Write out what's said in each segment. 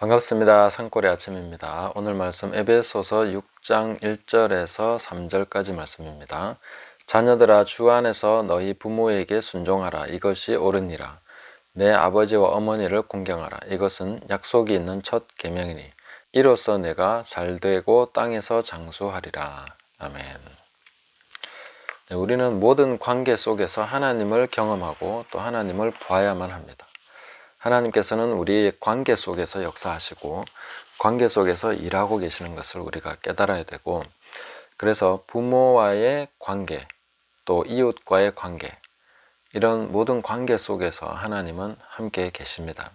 반갑습니다. 산골의 아침입니다. 오늘 말씀 에베소서 6장 1절에서 3절까지 말씀입니다. 자녀들아, 주 안에서 너희 부모에게 순종하라. 이것이 옳으니라. 내 아버지와 어머니를 공경하라. 이것은 약속이 있는 첫 계명이니 이로써 내가 잘되고 땅에서 장수하리라. 아멘. 네, 우리는 모든 관계 속에서 하나님을 경험하고 또 하나님을 보아야만 합니다. 하나님께서는 우리 관계 속에서 역사하시고 관계 속에서 일하고 계시는 것을 우리가 깨달아야 되고, 그래서 부모와의 관계, 또 이웃과의 관계, 이런 모든 관계 속에서 하나님은 함께 계십니다.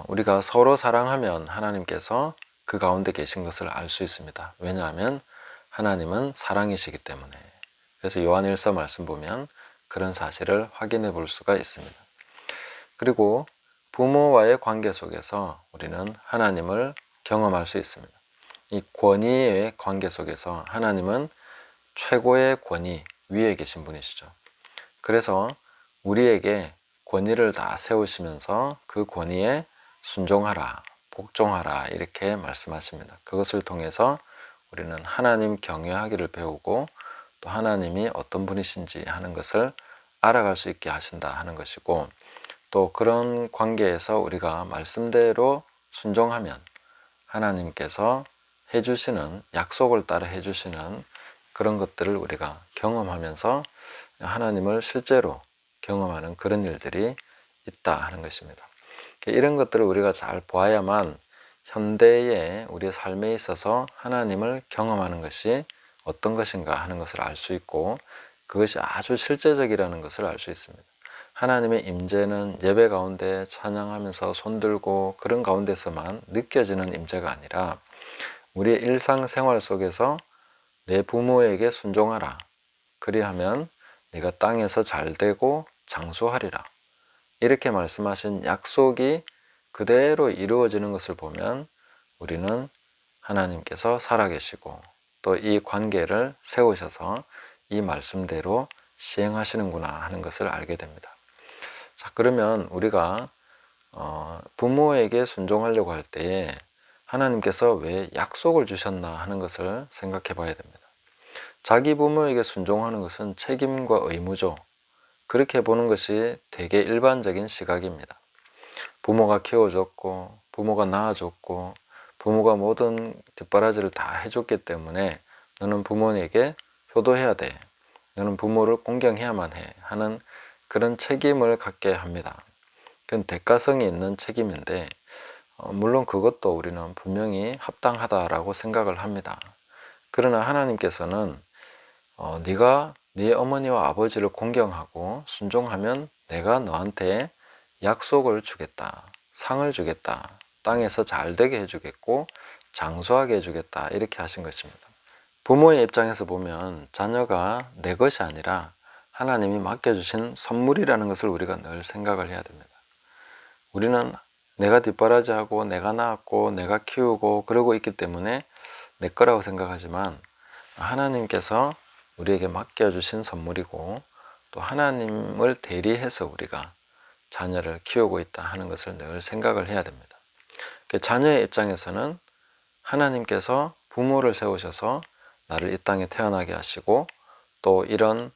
우리가 서로 사랑하면 하나님께서 그 가운데 계신 것을 알 수 있습니다. 왜냐하면 하나님은 사랑이시기 때문에. 그래서 요한일서 말씀 보면 그런 사실을 확인해 볼 수가 있습니다. 그리고 부모와의 관계 속에서 우리는 하나님을 경험할 수 있습니다. 이 권위의 관계 속에서 하나님은 최고의 권위 위에 계신 분이시죠. 그래서 우리에게 권위를 다 세우시면서 그 권위에 순종하라, 복종하라 이렇게 말씀하십니다. 그것을 통해서 우리는 하나님 경외하기를 배우고 또 하나님이 어떤 분이신지 하는 것을 알아갈 수 있게 하신다 하는 것이고, 또 그런 관계에서 우리가 말씀대로 순종하면 하나님께서 해주시는, 약속을 따라 해주시는 그런 것들을 우리가 경험하면서 하나님을 실제로 경험하는 그런 일들이 있다 하는 것입니다. 이런 것들을 우리가 잘 보아야만 현대의 우리의 삶에 있어서 하나님을 경험하는 것이 어떤 것인가 하는 것을 알 수 있고, 그것이 아주 실제적이라는 것을 알 수 있습니다. 하나님의 임재는 예배 가운데 찬양하면서 손들고 그런 가운데서만 느껴지는 임재가 아니라 우리의 일상생활 속에서 내 부모에게 순종하라. 그리하면 네가 땅에서 잘되고 장수하리라. 이렇게 말씀하신 약속이 그대로 이루어지는 것을 보면 우리는 하나님께서 살아계시고 또 이 관계를 세우셔서 이 말씀대로 시행하시는구나 하는 것을 알게 됩니다. 자, 그러면 우리가 부모에게 순종하려고 할 때에 하나님께서 왜 약속을 주셨나 하는 것을 생각해 봐야 됩니다. 자기 부모에게 순종하는 것은 책임과 의무죠. 그렇게 보는 것이 되게 일반적인 시각입니다. 부모가 키워줬고 부모가 낳아줬고 부모가 모든 뒷바라지를 다 해줬기 때문에 너는 부모에게 효도해야 돼, 너는 부모를 공경해야만 해 하는 그런 책임을 갖게 합니다. 그건 대가성이 있는 책임인데 물론 그것도 우리는 분명히 합당하다라고 생각을 합니다. 그러나 하나님께서는 네가 네 어머니와 아버지를 공경하고 순종하면 내가 너한테 약속을 주겠다, 상을 주겠다, 땅에서 잘되게 해주겠고 장수하게 해주겠다 이렇게 하신 것입니다. 부모의 입장에서 보면 자녀가 내 것이 아니라 하나님이 맡겨주신 선물이라는 것을 우리가 늘 생각을 해야 됩니다. 우리는 내가 뒷바라지하고 내가 낳았고 내가 키우고 그러고 있기 때문에 내 거라고 생각하지만 하나님께서 우리에게 맡겨주신 선물이고 또 하나님을 대리해서 우리가 자녀를 키우고 있다 하는 것을 늘 생각을 해야 됩니다. 자녀의 입장에서는 하나님께서 부모를 세우셔서 나를 이 땅에 태어나게 하시고 또 이런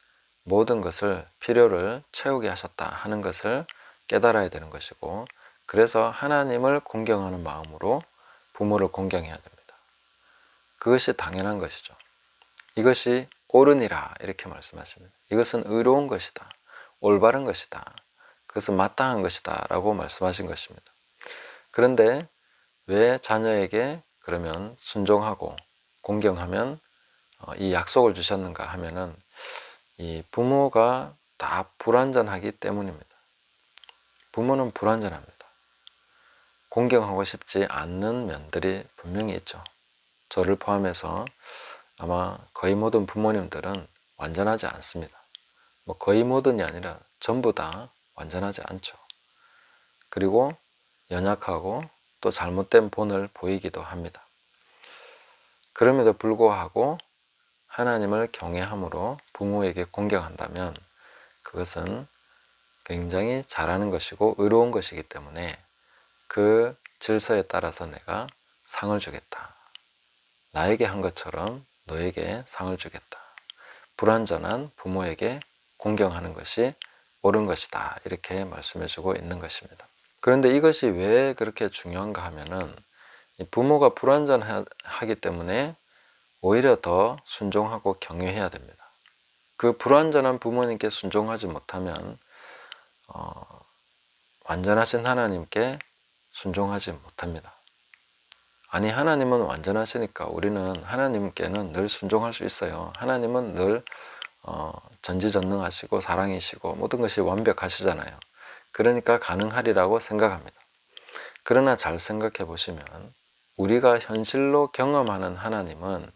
모든 것을 필요를 채우게 하셨다 하는 것을 깨달아야 되는 것이고, 그래서 하나님을 공경하는 마음으로 부모를 공경해야 됩니다. 그것이 당연한 것이죠. 이것이 옳으니라 이렇게 말씀하십니다. 이것은 의로운 것이다, 올바른 것이다, 그것은 마땅한 것이다 라고 말씀하신 것입니다. 그런데 왜 자녀에게 그러면 순종하고 공경하면 이 약속을 주셨는가 하면은 이 부모가 다 불완전하기 때문입니다. 부모는 불완전합니다. 공경하고 싶지 않는 면들이 분명히 있죠. 저를 포함해서 아마 거의 모든 부모님들은 완전하지 않습니다. 뭐 거의 모든이 아니라 전부 다 완전하지 않죠. 그리고 연약하고 또 잘못된 본을 보이기도 합니다. 그럼에도 불구하고 하나님을 경외함으로 부모에게 공경한다면 그것은 굉장히 잘하는 것이고 의로운 것이기 때문에 그 질서에 따라서 내가 상을 주겠다. 나에게 한 것처럼 너에게 상을 주겠다. 불완전한 부모에게 공경하는 것이 옳은 것이다. 이렇게 말씀해 주고 있는 것입니다. 그런데 이것이 왜 그렇게 중요한가 하면은 부모가 불완전하기 때문에 오히려 더 순종하고 경외해야 됩니다. 그 불완전한 부모님께 순종하지 못하면 완전하신 하나님께 순종하지 못합니다. 아니, 하나님은 완전하시니까 우리는 하나님께는 늘 순종할 수 있어요. 하나님은 늘 전지전능하시고 사랑이시고 모든 것이 완벽하시잖아요. 그러니까 가능하리라고 생각합니다. 그러나 잘 생각해 보시면 우리가 현실로 경험하는 하나님은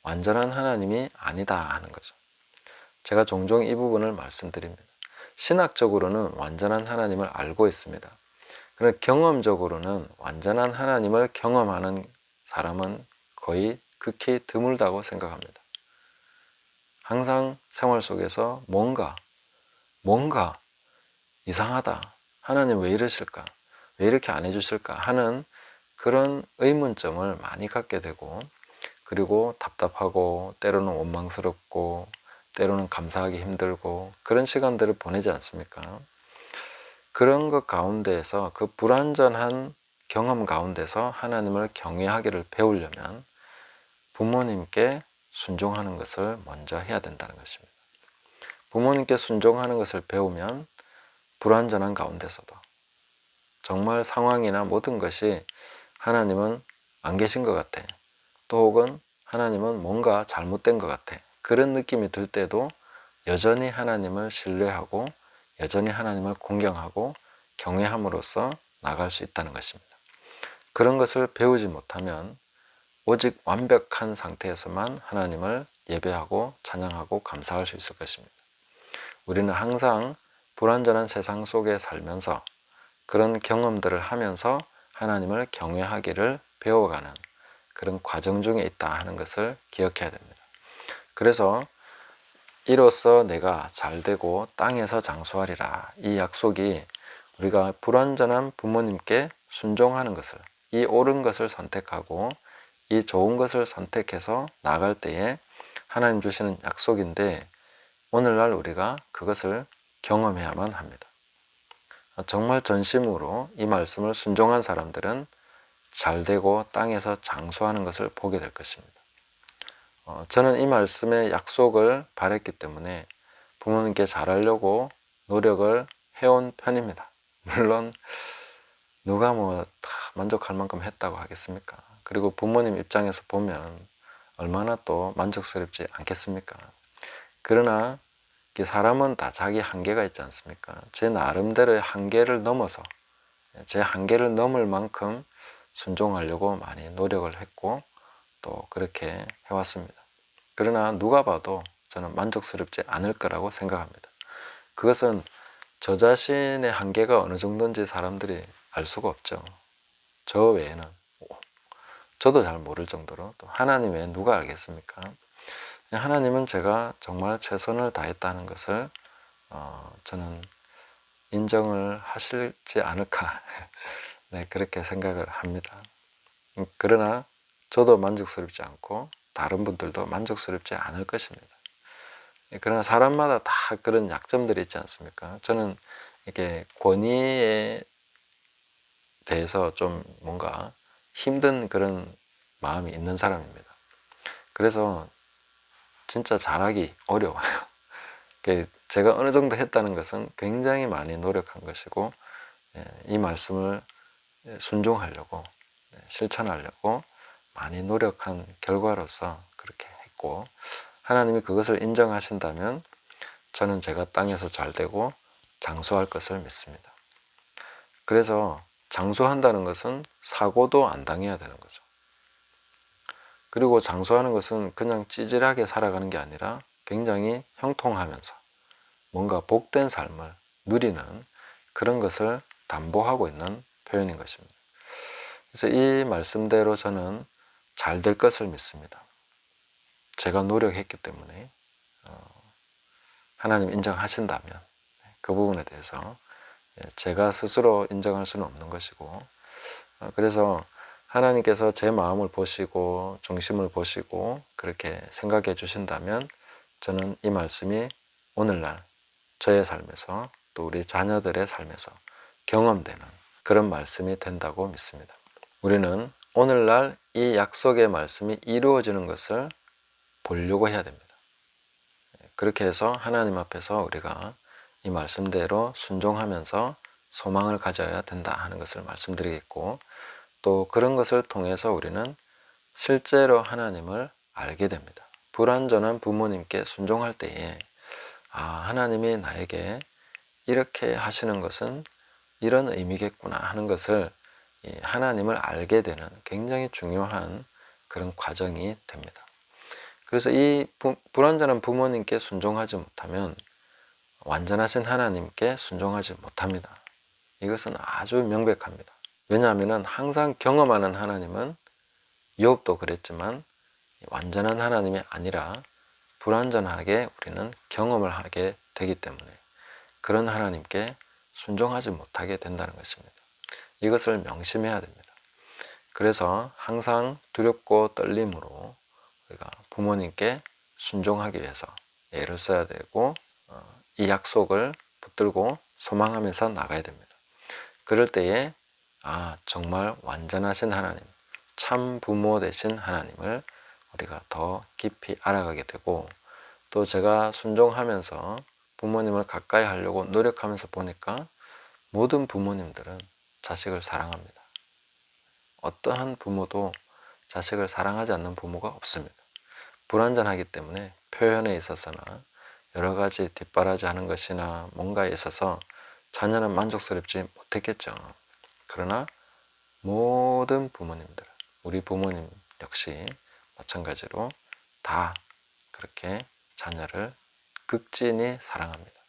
완전한 하나님이 아니다 하는 거죠. 제가 종종 이 부분을 말씀드립니다. 신학적으로는 완전한 하나님을 알고 있습니다. 그러나 경험적으로는 완전한 하나님을 경험하는 사람은 거의 극히 드물다고 생각합니다. 항상 생활 속에서 뭔가 이상하다. 하나님 왜 이러실까? 왜 이렇게 안 해주실까? 하는 그런 의문점을 많이 갖게 되고, 그리고 답답하고 때로는 원망스럽고 때로는 감사하기 힘들고 그런 시간들을 보내지 않습니까? 그런 것 가운데에서, 그 불완전한 경험 가운데서 하나님을 경외하기를 배우려면 부모님께 순종하는 것을 먼저 해야 된다는 것입니다. 부모님께 순종하는 것을 배우면 불완전한 가운데서도 정말 상황이나 모든 것이 하나님은 안 계신 것 같아, 또 혹은 하나님은 뭔가 잘못된 것 같아, 그런 느낌이 들 때도 여전히 하나님을 신뢰하고 여전히 하나님을 공경하고 경외함으로써 나갈 수 있다는 것입니다. 그런 것을 배우지 못하면 오직 완벽한 상태에서만 하나님을 예배하고 찬양하고 감사할 수 있을 것입니다. 우리는 항상 불완전한 세상 속에 살면서 그런 경험들을 하면서 하나님을 경외하기를 배워가는 그런 과정 중에 있다 하는 것을 기억해야 됩니다. 그래서 이로써 내가 잘되고 땅에서 장수하리라, 이 약속이 우리가 불완전한 부모님께 순종하는 것을, 이 옳은 것을 선택하고 이 좋은 것을 선택해서 나갈 때에 하나님 주시는 약속인데, 오늘날 우리가 그것을 경험해야만 합니다. 정말 전심으로 이 말씀을 순종한 사람들은 잘되고 땅에서 장수하는 것을 보게 될 것입니다. 저는 이 말씀의 약속을 바랬기 때문에 부모님께 잘하려고 노력을 해온 편입니다. 물론 누가 다 만족할 만큼 했다고 하겠습니까? 그리고 부모님 입장에서 보면 얼마나 또 만족스럽지 않겠습니까? 그러나 사람은 다 자기 한계가 있지 않습니까? 제 나름대로의 한계를 넘어서, 제 한계를 넘을 만큼 순종하려고 많이 노력을 했고 또 그렇게 해왔습니다. 그러나 누가 봐도 저는 만족스럽지 않을 거라고 생각합니다. 그것은 저 자신의 한계가 어느 정도인지 사람들이 알 수가 없죠. 저 외에는, 저도 잘 모를 정도로, 또 하나님 외에 누가 알겠습니까? 하나님은 제가 정말 최선을 다했다는 것을 저는 인정을 하실지 않을까 네, 그렇게 생각을 합니다. 그러나 저도 만족스럽지 않고 다른 분들도 만족스럽지 않을 것입니다. 그러나 사람마다 다 그런 약점들이 있지 않습니까? 저는 이렇게 권위에 대해서 좀 뭔가 힘든 그런 마음이 있는 사람입니다. 그래서 진짜 잘하기 어려워요. 제가 어느 정도 했다는 것은 굉장히 많이 노력한 것이고, 이 말씀을 순종하려고, 실천하려고 많이 노력한 결과로서 그렇게 했고, 하나님이 그것을 인정하신다면 저는 제가 땅에서 잘되고 장수할 것을 믿습니다. 그래서 장수한다는 것은 사고도 안 당해야 되는 거죠. 그리고 장수하는 것은 그냥 찌질하게 살아가는 게 아니라 굉장히 형통하면서 뭔가 복된 삶을 누리는 그런 것을 담보하고 있는 표현인 것입니다. 그래서 이 말씀대로 저는 잘 될 것을 믿습니다. 제가 노력했기 때문에 하나님 인정하신다면 그 부분에 대해서 제가 스스로 인정할 수는 없는 것이고, 그래서 하나님께서 제 마음을 보시고 중심을 보시고 그렇게 생각해 주신다면 저는 이 말씀이 오늘날 저의 삶에서 또 우리 자녀들의 삶에서 경험되는 그런 말씀이 된다고 믿습니다. 우리는 오늘날 이 약속의 말씀이 이루어지는 것을 보려고 해야 됩니다. 그렇게 해서 하나님 앞에서 우리가 이 말씀대로 순종하면서 소망을 가져야 된다 하는 것을 말씀드리겠고, 또 그런 것을 통해서 우리는 실제로 하나님을 알게 됩니다. 불완전한 부모님께 순종할 때에 하나님이 나에게 이렇게 하시는 것은 이런 의미겠구나 하는 것을 하나님을 알게 되는 굉장히 중요한 그런 과정이 됩니다. 그래서 이 불완전한 부모님께 순종하지 못하면 완전하신 하나님께 순종하지 못합니다. 이것은 아주 명백합니다. 왜냐하면 항상 경험하는 하나님은 욥도 그랬지만 완전한 하나님이 아니라 불완전하게 우리는 경험을 하게 되기 때문에 그런 하나님께 순종하지 못하게 된다는 것입니다. 이것을 명심해야 됩니다. 그래서 항상 두렵고 떨림으로 우리가 부모님께 순종하기 위해서 애를 써야 되고 이 약속을 붙들고 소망하면서 나가야 됩니다. 그럴 때에 정말 완전하신 하나님, 참 부모 되신 하나님을 우리가 더 깊이 알아가게 되고, 또 제가 순종하면서 부모님을 가까이 하려고 노력하면서 보니까 모든 부모님들은 자식을 사랑합니다. 어떠한 부모도 자식을 사랑하지 않는 부모가 없습니다. 불완전하기 때문에 표현에 있어서나 여러 가지 뒷바라지 하는 것이나 뭔가에 있어서 자녀는 만족스럽지 못했겠죠. 그러나 모든 부모님들, 우리 부모님 역시 마찬가지로 다 그렇게 자녀를 극진히 사랑합니다.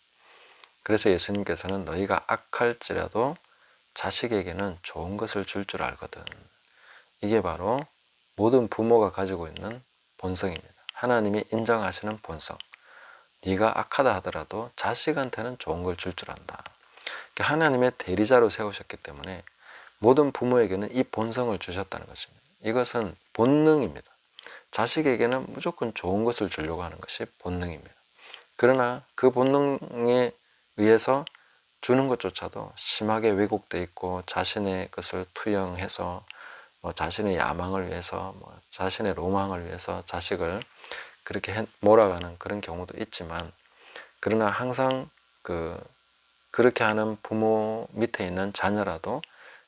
그래서 예수님께서는 너희가 악할지라도 자식에게는 좋은 것을 줄 줄 알거든. 이게 바로 모든 부모가 가지고 있는 본성입니다. 하나님이 인정하시는 본성. 네가 악하다 하더라도 자식한테는 좋은 걸 줄 줄 안다. 하나님의 대리자로 세우셨기 때문에 모든 부모에게는 이 본성을 주셨다는 것입니다. 이것은 본능입니다. 자식에게는 무조건 좋은 것을 주려고 하는 것이 본능입니다. 그러나 그 본능에 의해서 주는 것조차도 심하게 왜곡되어 있고 자신의 것을 투영해서 자신의 야망을 위해서 자신의 로망을 위해서 자식을 그렇게 몰아가는 그런 경우도 있지만, 그러나 항상 그렇게 하는 부모 밑에 있는 자녀라도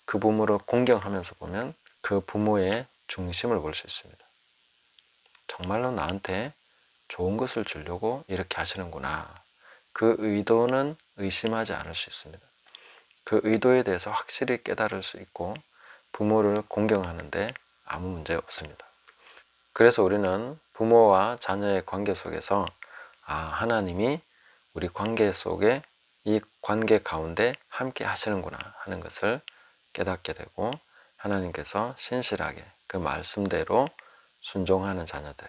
그 부모를 공경하면서 보면 그 부모의 중심을 볼 수 있습니다. 정말로 나한테 좋은 것을 주려고 이렇게 하시는구나. 그 의도는 의심하지 않을 수 있습니다. 그 의도에 대해서 확실히 깨달을 수 있고 부모를 공경하는데 아무 문제 없습니다. 그래서 우리는 부모와 자녀의 관계 속에서 하나님이 우리 관계 속에 이 관계 가운데 함께 하시는구나 하는 것을 깨닫게 되고, 하나님께서 신실하게 그 말씀대로 순종하는 자녀들,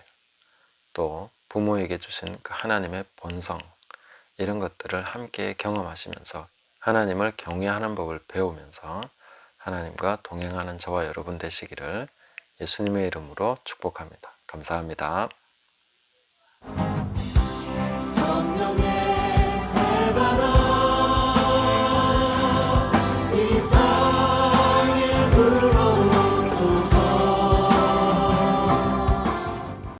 또 부모에게 주신 그 하나님의 본성, 이런 것들을 함께 경험하시면서 하나님을 경외하는 법을 배우면서 하나님과 동행하는 저와 여러분 되시기를 예수님의 이름으로 축복합니다. 감사합니다.